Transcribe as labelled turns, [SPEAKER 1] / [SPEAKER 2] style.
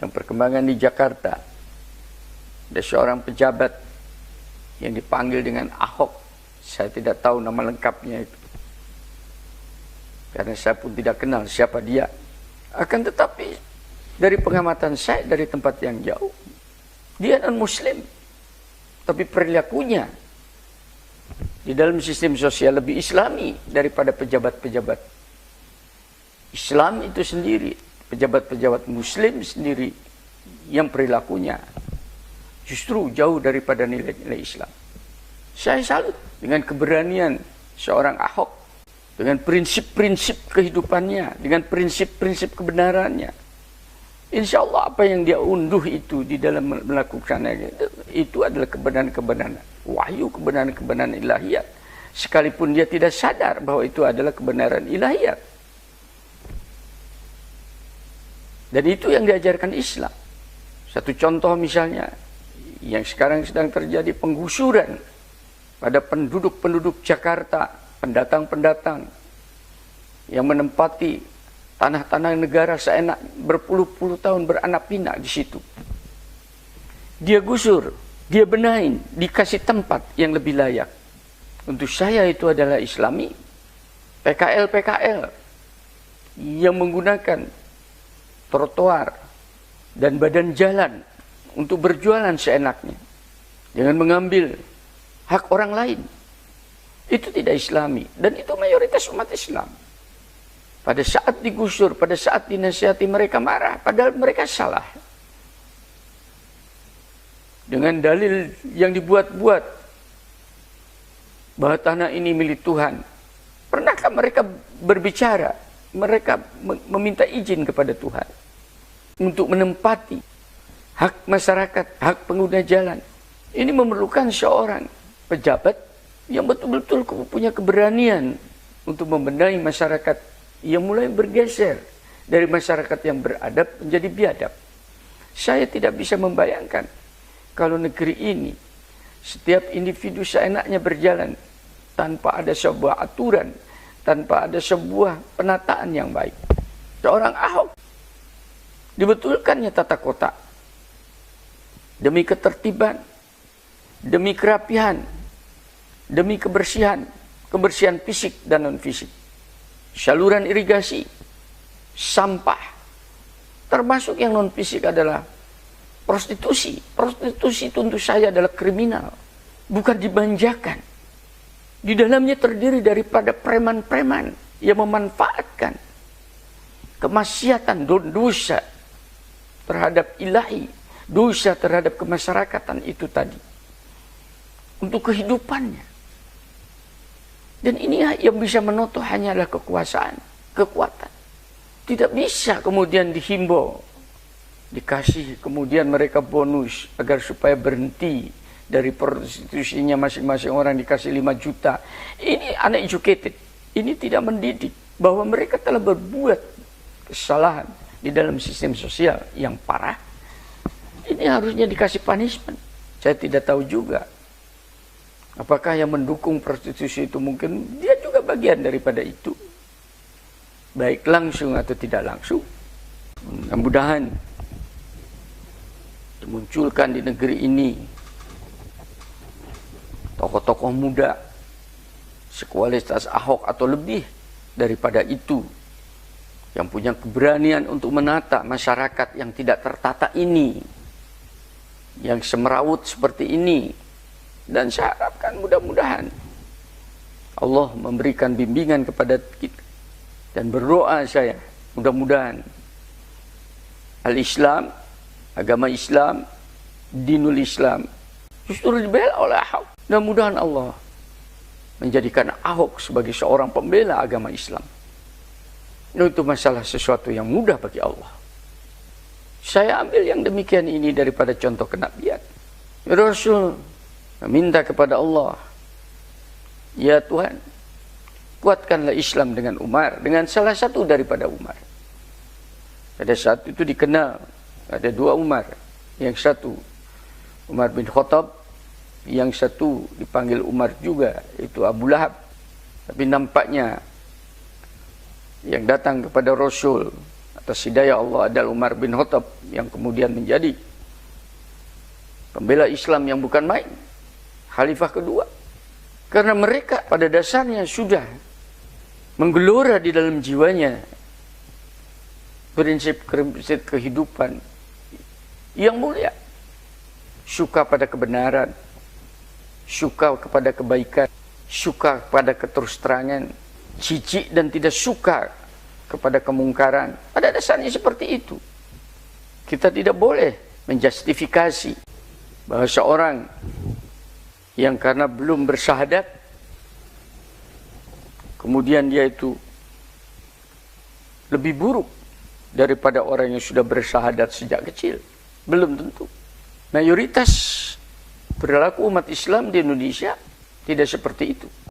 [SPEAKER 1] yang perkembangan di Jakarta, ada seorang pejabat yang dipanggil dengan Ahok. Saya tidak tahu nama lengkapnya itu, karena saya pun tidak kenal siapa dia. Akan tetapi dari pengamatan saya dari tempat yang jauh, dia non muslim, tapi perilakunya di dalam sistem sosial lebih islami daripada pejabat-pejabat Islam itu sendiri, pejabat-pejabat muslim sendiri yang perilakunya justru jauh daripada nilai-nilai Islam. Saya salut dengan keberanian seorang Ahok, dengan prinsip-prinsip kehidupannya, dengan prinsip-prinsip kebenarannya. Insya Allah apa yang dia unduh itu di dalam melakukannya itu adalah kebenaran-kebenaran wahyu, kebenaran-kebenaran ilahiyat, sekalipun dia tidak sadar bahwa itu adalah kebenaran ilahiyat. Dan itu yang diajarkan Islam. Satu contoh misalnya, yang sekarang sedang terjadi penggusuran pada penduduk-penduduk Jakarta, pendatang-pendatang yang menempati tanah-tanah negara seenak, berpuluh-puluh tahun beranak pinak di situ. Dia gusur, dia benahin, dikasih tempat yang lebih layak. Untuk saya itu adalah Islami. PKL yang menggunakan trotoar dan badan jalan untuk berjualan seenaknya dengan mengambil hak orang lain, itu tidak Islami, dan itu mayoritas umat Islam. Pada saat digusur, pada saat dinasihati, mereka marah, padahal mereka salah. Dengan dalil yang dibuat-buat bahwa tanah ini milik Tuhan. Pernahkah mereka berbicara, mereka meminta izin kepada Tuhan untuk menempati hak masyarakat, hak pengguna jalan? Ini memerlukan seorang pejabat yang betul-betul punya keberanian untuk membenahi masyarakat yang mulai bergeser dari masyarakat yang beradab menjadi biadab. Saya tidak bisa membayangkan kalau negeri ini setiap individu seenaknya berjalan tanpa ada sebuah aturan, tanpa ada sebuah penataan yang baik. Seorang Ahok dibetulkannya tata kota demi ketertiban, demi kerapihan, demi kebersihan fisik dan non-fisik, saluran irigasi, sampah, termasuk yang non-fisik adalah prostitusi. Prostitusi tentu saya adalah kriminal, bukan dimanjakan. Di dalamnya terdiri daripada preman-preman yang memanfaatkan kemaksiatan, dosa terhadap ilahi, dosa terhadap kemasyarakatan itu tadi, untuk kehidupannya. Dan ini yang bisa menoto hanyalah kekuasaan, kekuatan. Tidak bisa kemudian dihimbau, dikasih kemudian mereka bonus agar supaya berhenti dari prostitusinya masing-masing orang, dikasih 5 juta. Ini uneducated, ini tidak mendidik bahwa mereka telah berbuat kesalahan di dalam sistem sosial yang parah. Ini harusnya dikasih punishment. Saya tidak tahu juga apakah yang mendukung prostitusi itu mungkin dia juga bagian daripada itu, baik langsung atau tidak langsung. Mudah-mudahan dimunculkan di negeri ini tokoh-tokoh muda sekualitas Ahok atau lebih daripada itu, yang punya keberanian untuk menata masyarakat yang tidak tertata ini, yang semerawut seperti ini. Dan saya harapkan mudah-mudahan Allah memberikan bimbingan kepada kita. Dan berdoa saya, mudah-mudahan al-Islam, agama Islam, dinul Islam justru dibela oleh Ahok. Mudah-mudahan Allah menjadikan Ahok sebagai seorang pembela agama Islam. Itu masalah sesuatu yang mudah bagi Allah. Saya ambil yang demikian ini daripada contoh kenabian. Rasul meminta kepada Allah, ya Tuhan, kuatkanlah Islam dengan Umar, dengan salah satu daripada Umar. Pada saat itu dikenal ada 2 Umar, yang satu Umar bin Khattab, yang satu dipanggil Umar juga, itu Abu Lahab. Tapi nampaknya yang datang kepada Rasul atas hidayah Allah adalah Umar bin Khattab yang kemudian menjadi pembela Islam yang bukan main, khalifah kedua. Karena mereka pada dasarnya sudah menggelora di dalam jiwanya prinsip-prinsip kehidupan yang mulia. Suka pada kebenaran, suka kepada kebaikan, suka kepada keterus-terangan, jijik dan tidak suka kepada kemungkaran. Pada dasarnya seperti itu. Kita tidak boleh menjustifikasi bahwa seorang yang karena belum bersyahadat kemudian dia itu lebih buruk daripada orang yang sudah bersyahadat sejak kecil. Belum tentu. Mayoritas perilaku umat Islam di Indonesia tidak seperti itu.